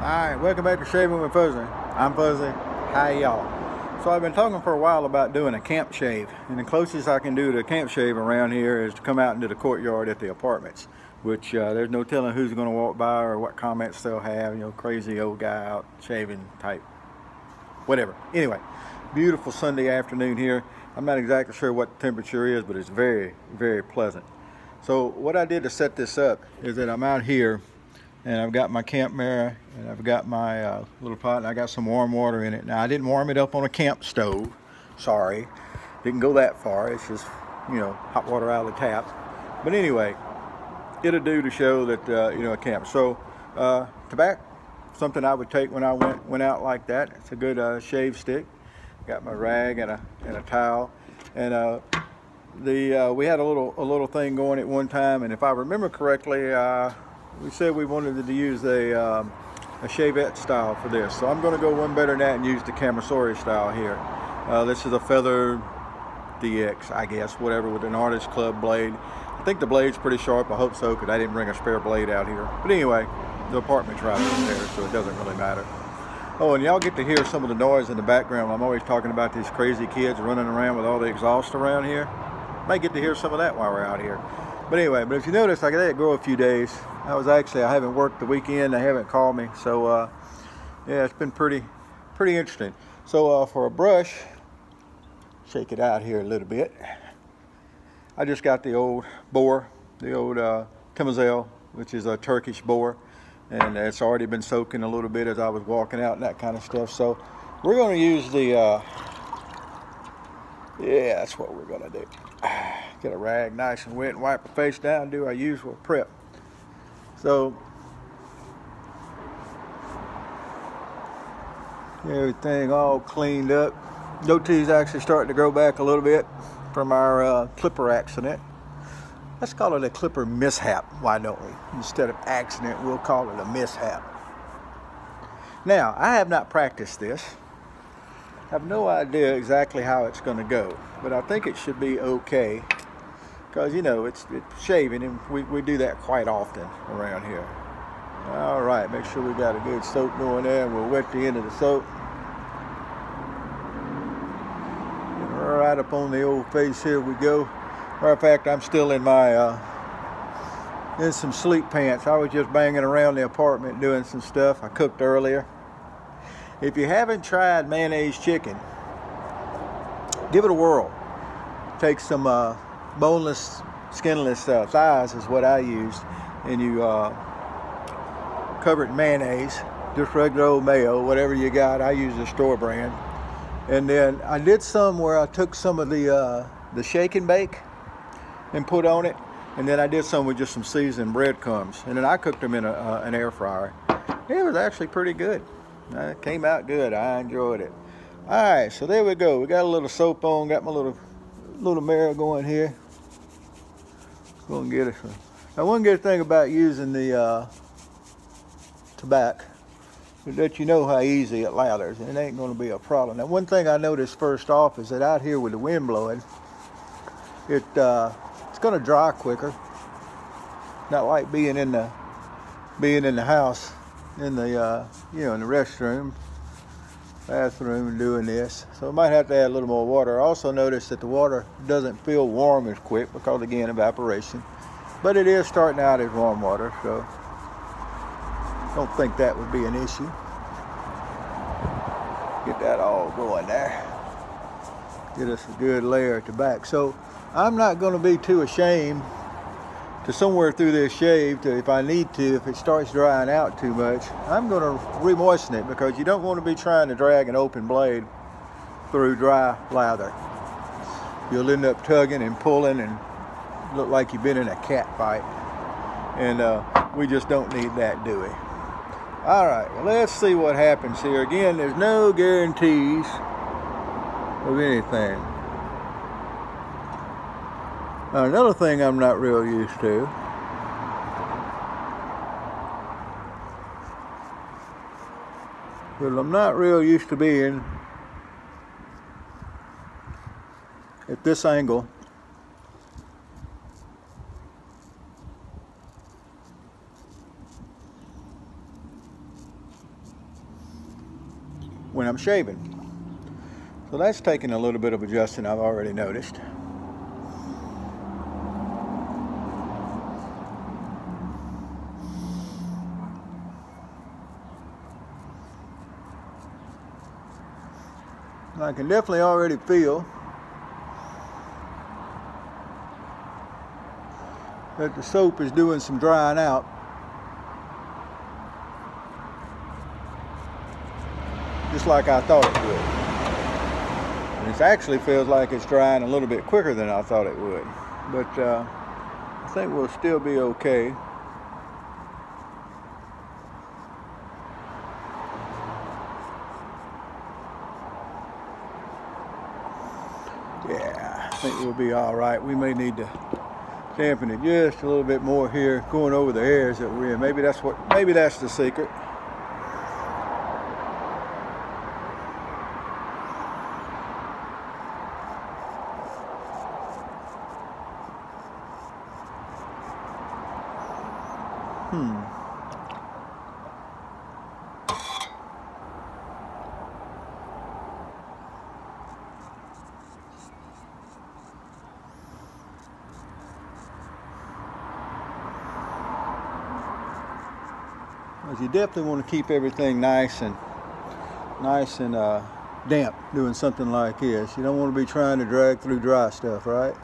Alright, welcome back to Shaving with Fuzzy. I'm Fuzzy. Hi y'all. So I've been talking for a while about doing a camp shave, and the closest I can do to a camp shave around here is to come out into the courtyard at the apartments, which there's no telling who's going to walk by or what comments they'll have, you know, crazy old guy out shaving type, whatever. Anyway, beautiful Sunday afternoon here. I'm not exactly sure what the temperature is, but it's very, very pleasant. So what I did to set this up is that I'm out here and I've got my camp mirror and I've got my little pot and I got some warm water in it. Now I didn't warm it up on a camp stove, sorry, didn't go that far. It's just, you know, hot water out of the tap. But anyway, it'll do to show that you know, a camp. So tobacco, something I would take when I went out like that. It's a good shave stick. Got my rag and a towel, and we had a little thing going at one time, and if I remember correctly, we said we wanted to use a shavette style for this. So I'm going to go one better than that and use the Camisori style here. This is a feather DX, I guess, whatever, with an artist club blade. I think the blade's pretty sharp. I hope so, because I didn't bring a spare blade out here. But anyway, the apartment's right over there, so it doesn't really matter. Oh, and y'all get to hear some of the noise in the background. I'm always talking about these crazy kids running around with all the exhaust around here. Might get to hear some of that while we're out here. But anyway, but if you notice, I let it grow a few days. I haven't worked the weekend. They haven't called me. So, yeah, it's been pretty interesting. So, for a brush, shake it out here a little bit. I just got the old boar, the old Timazelle, which is a Turkish boar. And it's already been soaking a little bit as I was walking out and that kind of stuff. So, we're going to use the, yeah, that's what we're going to do. Get a rag nice and wet and wipe the face down, do our usual prep. So everything all cleaned up. Goatee's actually starting to grow back a little bit from our clipper accident. Let's call it a clipper mishap, why don't we? Instead of accident, we'll call it a mishap. Now, I have not practiced this. I have no idea exactly how it's going to go, but I think it should be okay. Because, you know, it's shaving, and we do that quite often around here. All right, make sure we got a good soap going there. We'll wet the end of the soap. Right up on the old face, here we go. Matter of fact, I'm still in my, in some sleep pants. I was just banging around the apartment doing some stuff. I cooked earlier. If you haven't tried mayonnaise chicken, give it a whirl. Take some boneless, skinless thighs is what I used, and you cover it in mayonnaise, just regular old mayo, whatever you got. I use the store brand. And then I did some where I took some of the shake and bake and put on it, and then I did some with just some seasoned breadcrumbs, and then I cooked them in an air fryer. It was actually pretty good. It came out good. I enjoyed it. All right, so there we go. We got a little soap on. Got my little mirror going here. Gonna get it. Now, one good thing about using the tobacco is that you know how easy it lathers, and it ain't going to be a problem. Now, one thing I noticed first off is that out here with the wind blowing, it's going to dry quicker. Not like being in the house, in the you know, in the restroom, bathroom, and doing this. So I might have to add a little more water. I also noticed that the water doesn't feel warm as quick because, again, evaporation. But it is starting out as warm water, so don't think that would be an issue. Get that all going there. Get us a good layer at the back. So I'm not going to be too ashamed to somewhere through this shave, to, if I need to, if it starts drying out too much, I'm going to re-moisten it, because you don't want to be trying to drag an open blade through dry lather. You'll end up tugging and pulling and look like you've been in a cat fight. And we just don't need that, do we? All right, well, let's see what happens here. Again, there's no guarantees of anything. Now, another thing I'm not real used to is I'm not real used to being at this angle when I'm shaving. So that's taking a little bit of adjusting, I've already noticed. I can definitely already feel that the soap is doing some drying out. Just like I thought it would. And it actually feels like it's drying a little bit quicker than I thought it would. But I think we'll still be okay. Yeah, I think we'll be all right. We may need to dampen it just a little bit more here, going over the hairs that we're in. Maybe that's the secret. You definitely want to keep everything nice and damp doing something like this. You don't want to be trying to drag through dry stuff, right?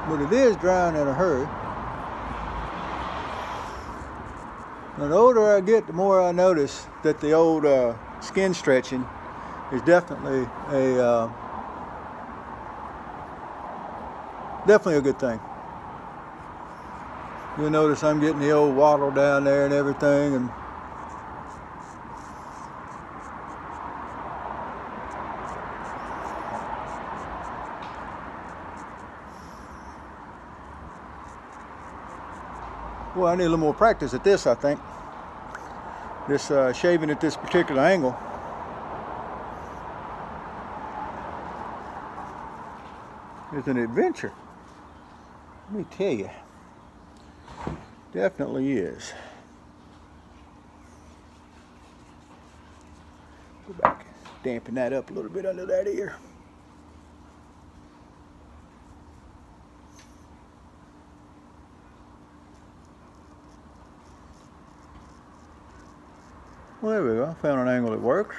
But it is drying in a hurry. Now, the older I get, the more I notice that the old skin stretching is definitely a good thing. You'll notice I'm getting the old waddle down there and everything, and well, I need a little more practice at this, I think. This shaving at this particular angle. Is an adventure. Let me tell you. Definitely is. Go back, dampen that up a little bit under that ear. Well, there we go. I found an angle that works.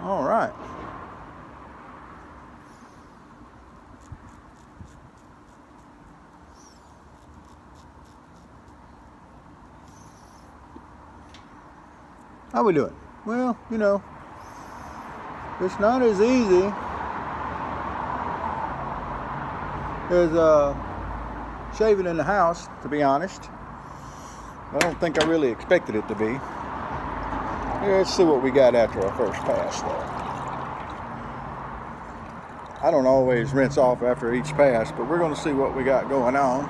All right. How we doing? Well, you know, it's not as easy as shaving in the house, to be honest. I don't think I really expected it to be. Let's see what we got after our first pass, though. I don't always rinse off after each pass, but we're going to see what we got going on.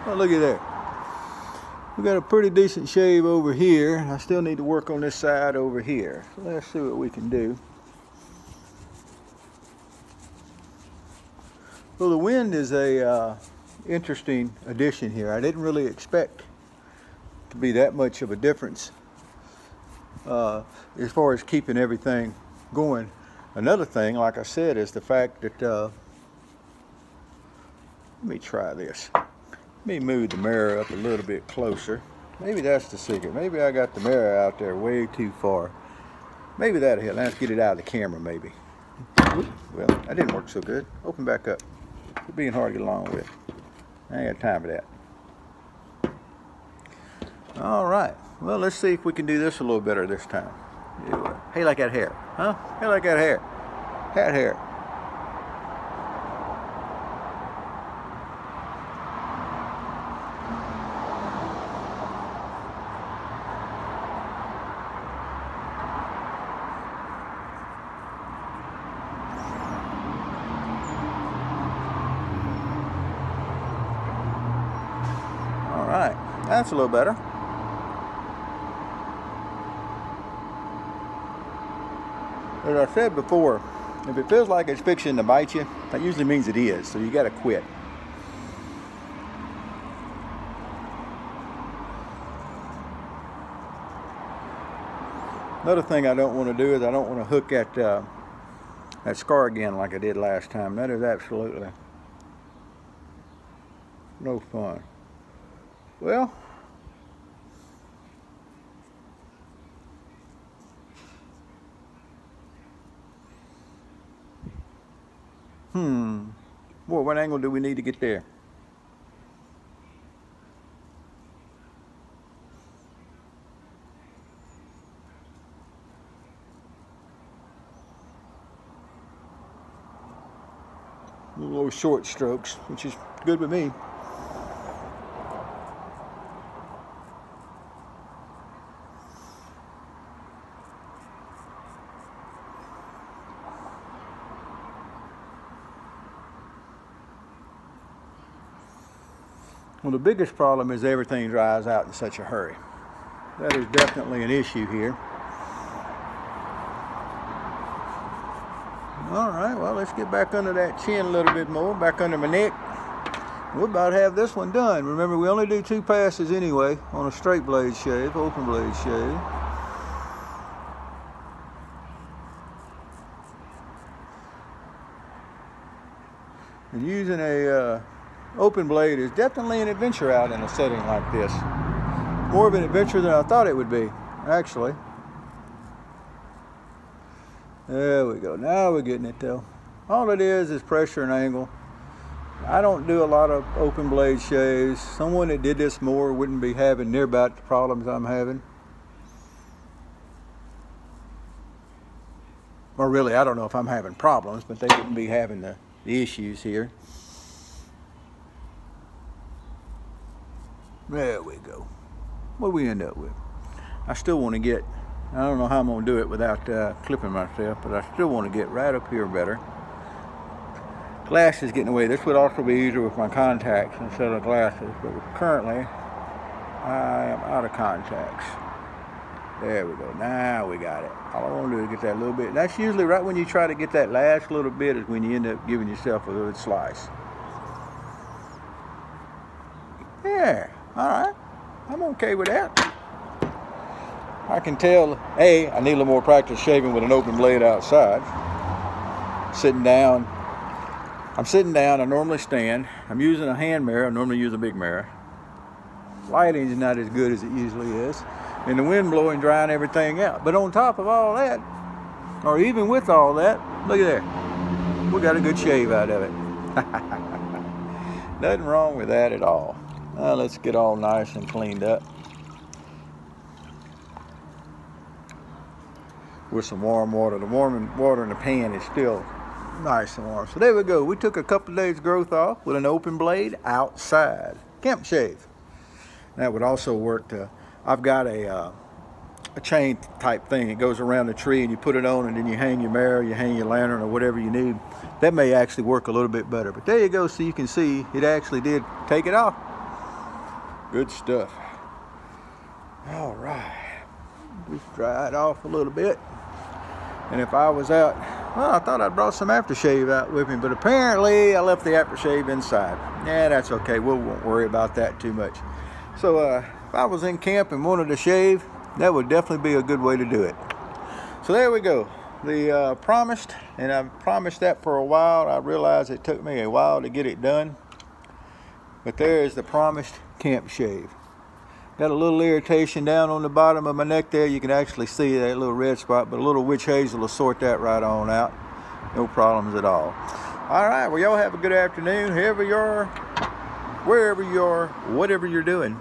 Oh, look at that. We got a pretty decent shave over here. I still need to work on this side over here. So let's see what we can do. Well, the wind is a interesting addition here. I didn't really expect to be that much of a difference as far as keeping everything going. Another thing, like I said, is the fact that let me try this. Let me move the mirror up a little bit closer. Maybe that's the secret. Maybe I got the mirror out there way too far. Maybe that'll help. Let's get it out of the camera, maybe. Well, that didn't work so good. Open back up. It's being hard to get along with. I ain't got time for that. All right. Well, let's see if we can do this a little better this time. Hey, like that hair, huh? Hey, like that hair. Hat hair. that's a little better. As I said before, if it feels like it's fixing to bite you, that usually means it is, so you got to quit. Another thing I don't want to do is I don't want to hook that scar again like I did last time. That is absolutely no fun. Well, boy, what angle do we need to get there? Little short strokes, which is good with me. Well, the biggest problem is everything dries out in such a hurry. That is definitely an issue here. All right, well, let's get back under that chin a little bit more, back under my neck. We're about to have this one done. Remember, we only do 2 passes anyway on a straight blade shave, open blade shave. And using a open blade is definitely an adventure out in a setting like this. More of an adventure than I thought it would be, actually. There we go. Now we're getting it though. All it is pressure and angle. I don't do a lot of open blade shaves. Someone that did this more wouldn't be having near about the problems I'm having. Or really, I don't know if I'm having problems, but they wouldn't be having the issues here. There we go. What do we end up with? I still want to get, I don't know how I'm going to do it without clipping myself, but I still want to get right up here better. Glasses getting away. This would also be easier with my contacts instead of glasses, but currently I am out of contacts. There we go. Now we got it. All I want to do is get that little bit. That's usually right when you try to get that last little bit is when you end up giving yourself a good slice. Yeah. All right. I'm okay with that. I can tell, I need a little more practice shaving with an open blade outside. Sitting down. I'm sitting down. I normally stand. I'm using a hand mirror. I normally use a big mirror. Lighting is not as good as it usually is. And the wind blowing, drying everything out. But on top of all that, or even with all that, look at there. We got a good shave out of it. Nothing wrong with that at all. Now let's get all nice and cleaned up. With some warm water. The warm water in the pan is still nice and warm. So there we go. We took a couple of days growth off with an open blade outside. Camp shave. That would also work to, I've got a chain type thing. It goes around the tree and you put it on and then you hang your mirror, you hang your lantern or whatever you need. That may actually work a little bit better. But there you go. So you can see it actually did take it off. Good stuff. All right. Just dry it off a little bit. And if I was out, well, I thought I brought some aftershave out with me, but apparently I left the aftershave inside. Yeah, that's okay. We won't worry about that too much. So if I was in camp and wanted to shave, that would definitely be a good way to do it. So there we go. The promised, and I've promised that for a while. I realized it took me a while to get it done. But there is the promised camp shave. Got a little irritation down on the bottom of my neck there. You can actually see that little red spot, but a little witch hazel will sort that right on out. No problems at all. All right, well, y'all have a good afternoon. Wherever you are, whatever you're doing,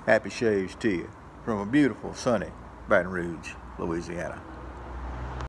happy shaves to you from a beautiful, sunny Baton Rouge, Louisiana.